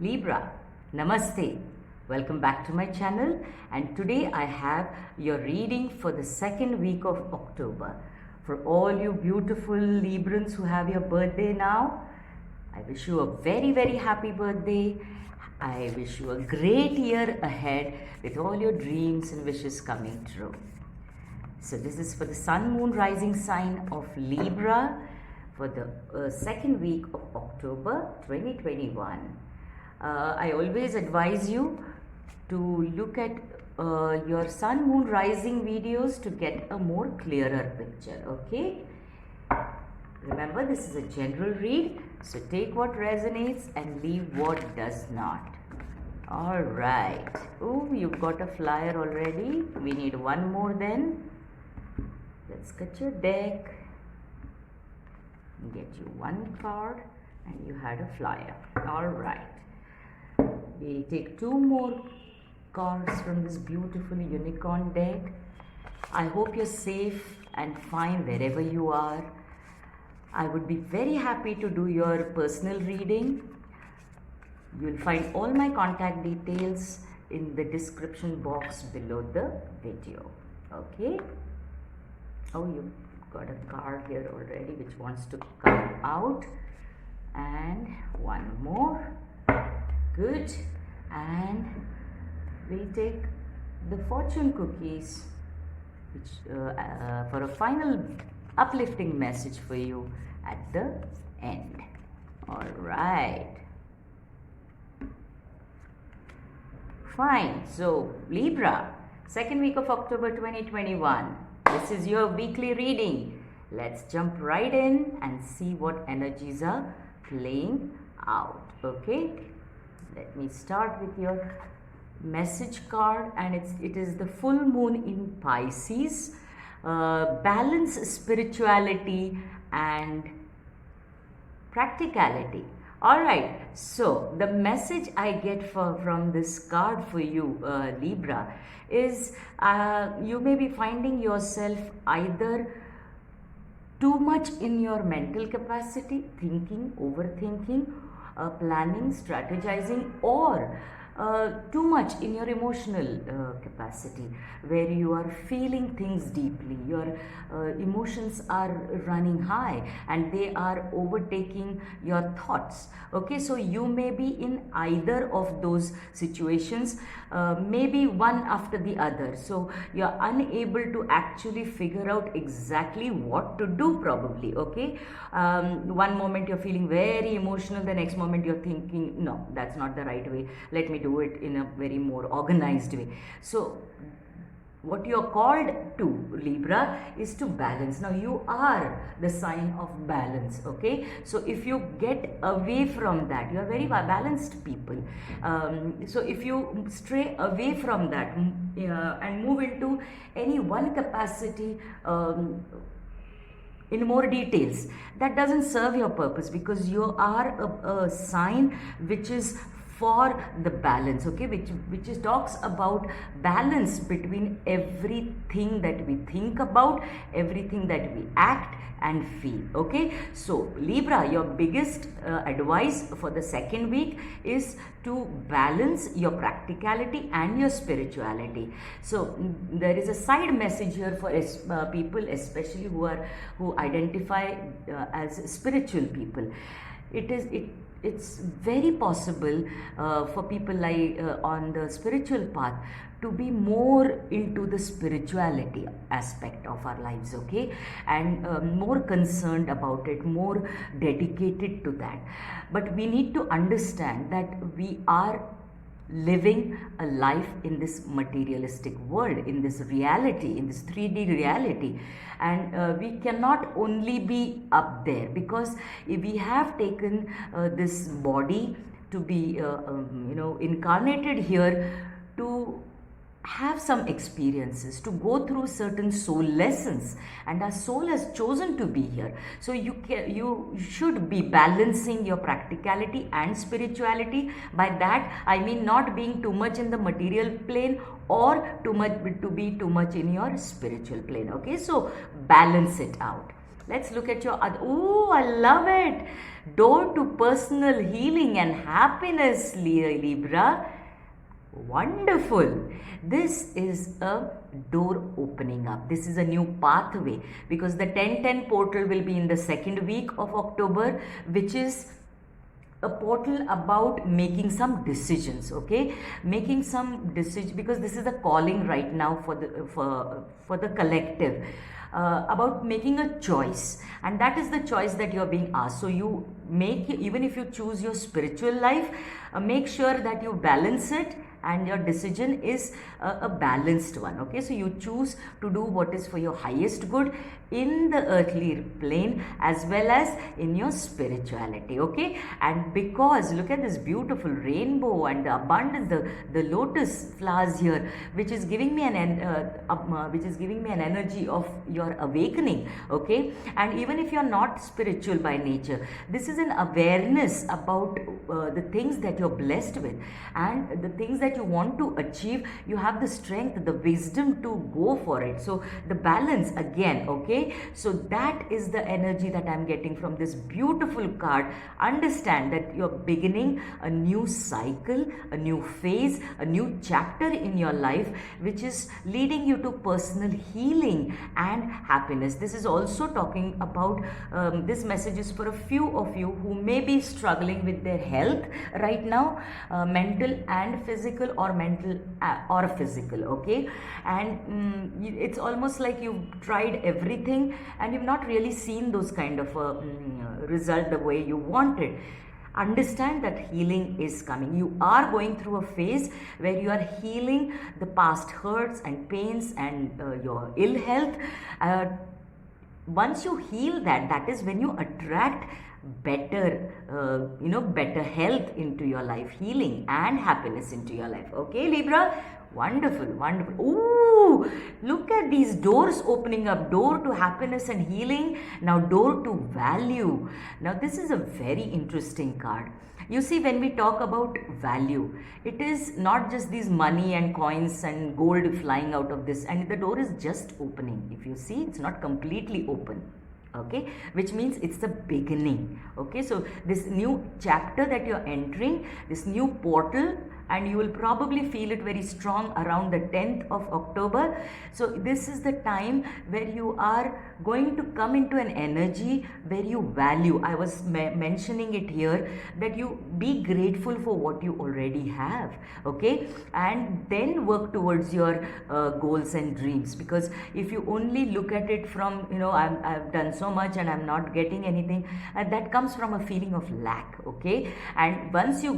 Libra, Namaste. Welcome back to my channel, and today I have your reading for the second week of October. For all you beautiful Librans who have your birthday now, I wish you a very happy birthday. I wish you a great year ahead with all your dreams and wishes coming true. So this is for the Sun, Moon, Rising sign of Libra for the second week of October 2021. I always advise you to look at your Sun, Moon, Rising videos to get a more clearer picture, okay? Remember, this is a general read, so take what resonates and leave what does not. All right. Oh, you've got a flyer already. We need one more then. Let's get your deck. Get you one card and you had a flyer. All right. We'll take two more cards from this beautiful unicorn deck. I hope you're safe and fine wherever you are. I would be very happy to do your personal reading. You'll find all my contact details in the description box below the video. Okay? Oh, you've got a card here already which wants to come out. And one more. Good. And we'll take the fortune cookies which for a final uplifting message for you at the end. All right. Fine. So Libra, second week of October 2021. This is your weekly reading. Let's jump right in and see what energies are playing out. Okay. Let me start with your message card, and it is the full moon in Pisces. Balance spirituality and practicality. All right, so the message I get from this card for you, Libra, is you may be finding yourself either too much in your mental capacity, thinking, overthinking, planning, strategizing, or too much in your emotional capacity, where you are feeling things deeply. Your emotions are running high and they are overtaking your thoughts. Okay, so you may be in either of those situations, maybe one after the other. So you're unable to actually figure out exactly what to do, probably. Okay, one moment you're feeling very emotional, the next moment you're thinking, no, that's not the right way, let me do it in a very more organized way. So what you're called to, Libra, is to balance. Now you are the sign of balance. Okay, so if you get away from that, you are very balanced people. So if you stray away from that and move into any one capacity in more details, that doesn't serve your purpose, because you are a sign which is for the balance, okay, which talks about balance between everything that we think about, everything that we act and feel. Okay, so Libra, your biggest advice for the second week is to balance your practicality and your spirituality. So there is a side message here for people, especially who identify as spiritual people. It's very possible for people like on the spiritual path to be more into the spirituality aspect of our lives, okay, and more concerned about it, more dedicated to that. But we need to understand that we are living a life in this materialistic world, in this reality, in this 3D reality, and we cannot only be up there, because we have taken this body to be incarnated here to have some experiences, to go through certain soul lessons, and our soul has chosen to be here. So you should be balancing your practicality and spirituality. By that I mean not being too much in the material plane or to be too much in your spiritual plane. Okay, so balance it out. Let's look at your other. Oh, I love it. Door to personal healing and happiness, Libra. Wonderful. This is a door opening up. This is a new pathway because the 1010 portal will be in the second week of October, which is a portal about making some decisions. Okay, making some decisions, because this is a calling right now for the collective, about making a choice, and that is the choice that you're being asked. So you make, even if you choose your spiritual life, make sure that you balance it and your decision is a balanced one. Okay, so you choose to do what is for your highest good in the earthly plane as well as in your spirituality. Okay, and because look at this beautiful rainbow and the abundance, the lotus flowers here, which is giving me an energy of your awakening. Okay, and even if you're not spiritual by nature, this is an awareness about the things that you're blessed with and the things that you want to achieve. You have the strength, the wisdom to go for it. So the balance again. Okay, so that is the energy that I'm getting from this beautiful card. Understand that you're beginning a new cycle, a new phase, a new chapter in your life, which is leading you to personal healing and happiness. This is also talking about this message is for a few of you who may be struggling with their health right now, mental and physical, or mental or physical. Okay, and it's almost like you've tried everything and you've not really seen those kind of result the way you wanted. Understand that healing is coming. You are going through a phase where you are healing the past hurts and pains and your ill health. Once you heal that, that is when you attract better better health into your life, healing and happiness into your life. Okay, Libra, wonderful, wonderful. Ooh, look at these doors opening up. Door to happiness and healing, now door to value. Now this is a very interesting card. You see, when we talk about value, it is not just these money and coins and gold flying out of this, and the door is just opening. If you see, it's not completely open. Okay, which means it's the beginning. Okay, so this new chapter that you're entering, this new portal, and you will probably feel it very strong around the 10th of October. So this is the time where you are going to come into an energy where you value. I was mentioning it here that you be grateful for what you already have. Okay, and then work towards your goals and dreams, because if you only look at it from I've done so much and I'm not getting anything, that comes from a feeling of lack. Okay, and once you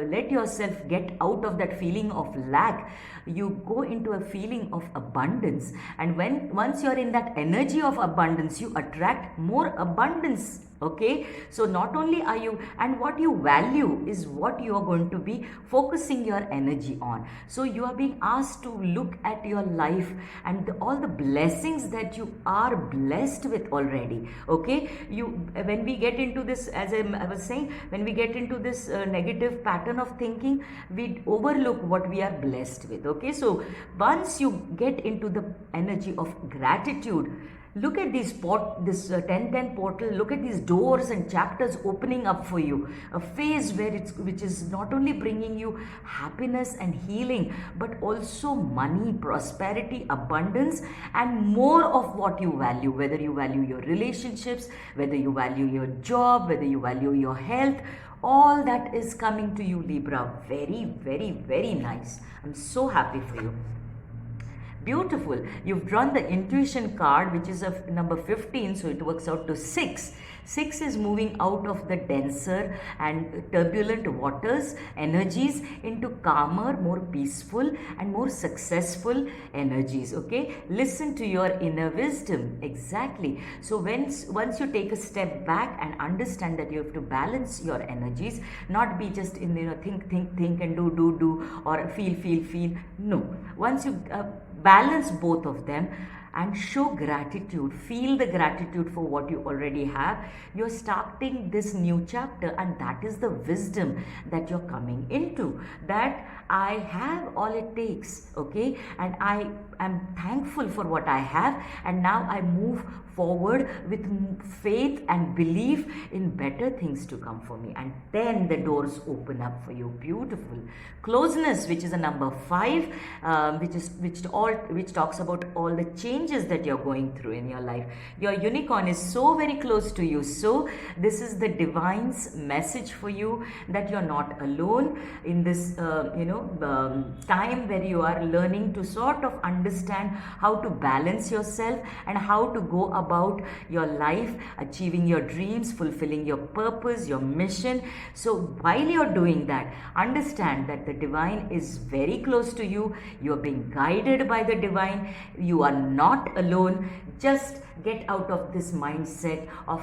let yourself get out of that feeling of lack, you go into a feeling of abundance, and once you're in that energy of abundance, you attract more abundance. Okay, so not only are you, and what you value is what you are going to be focusing your energy on. So you are being asked to look at your life and all the blessings that you are blessed with already. Okay, when we get into this, as I was saying, when we get into this negative pattern of thinking, we overlook what we are blessed with. Okay, so once you get into the energy of gratitude, look at this 1010 portal. Look at these doors and chapters opening up for you. A phase which is not only bringing you happiness and healing, but also money, prosperity, abundance, and more of what you value. Whether you value your relationships, whether you value your job, whether you value your health, all that is coming to you, Libra. Very, very, very nice. I'm so happy for you. Beautiful. You've drawn the intuition card, which is of number 15, so it works out to 6. 6 is moving out of the denser and turbulent waters energies into calmer, more peaceful and more successful energies. Okay, listen to your inner wisdom. Exactly. So once you take a step back and understand that you have to balance your energies, not be just in think and do or feel. No, once you balance both of them and show gratitude, feel the gratitude for what you already have, you're starting this new chapter, and that is the wisdom that you're coming into, that I have all it takes. Okay, and I am thankful for what I have, and now I move forward with faith and belief in better things to come for me, and then the doors open up for you. Beautiful. Closeness, which is a number 5, which talks about all the changes that you're going through in your life. Your unicorn is so very close to you, so this is the divine's message for you, that you're not alone in this time where you are learning to sort of understand how to balance yourself and how to go about your life, achieving your dreams, fulfilling your purpose, your mission. So while you're doing that, understand that the divine is very close to you. You are being guided by the divine. You are not alone. Just get out of this mindset of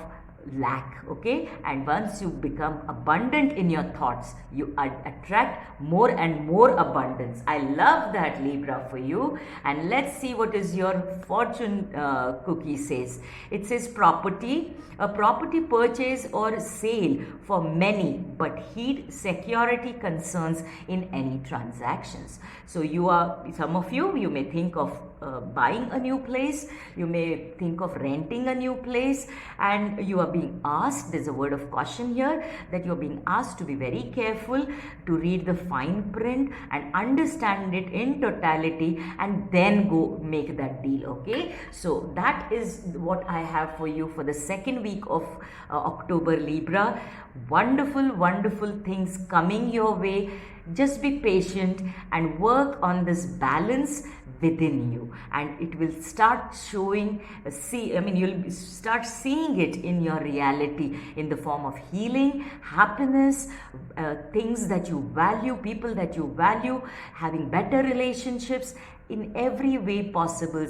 lack, okay? And once you become abundant in your thoughts, you attract more and more abundance. I love that, Libra, for you. And let's see what is your fortune cookie says. It says property, a property purchase or sale for many, but heed security concerns in any transactions. So some of you may think of buying a new place, you may think of renting a new place, and you are being asked, there's a word of caution here, that you're being asked to be very careful, to read the fine print and understand it in totality, and then go make that deal, okay? So that is what I have for you for the second week of October, Libra. Wonderful, wonderful things coming your way. Just be patient and work on this balance within you, and it will start showing, you'll start seeing it in your reality in the form of healing, happiness, things that you value, people that you value, having better relationships, in every way possible,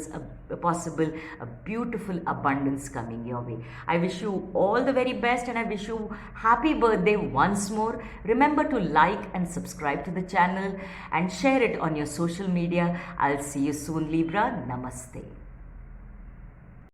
a beautiful abundance coming your way. I wish you all the very best, and I wish you happy birthday once more. Remember to like and subscribe to the channel and share it on your social media. I'll see you soon, Libra. Namaste.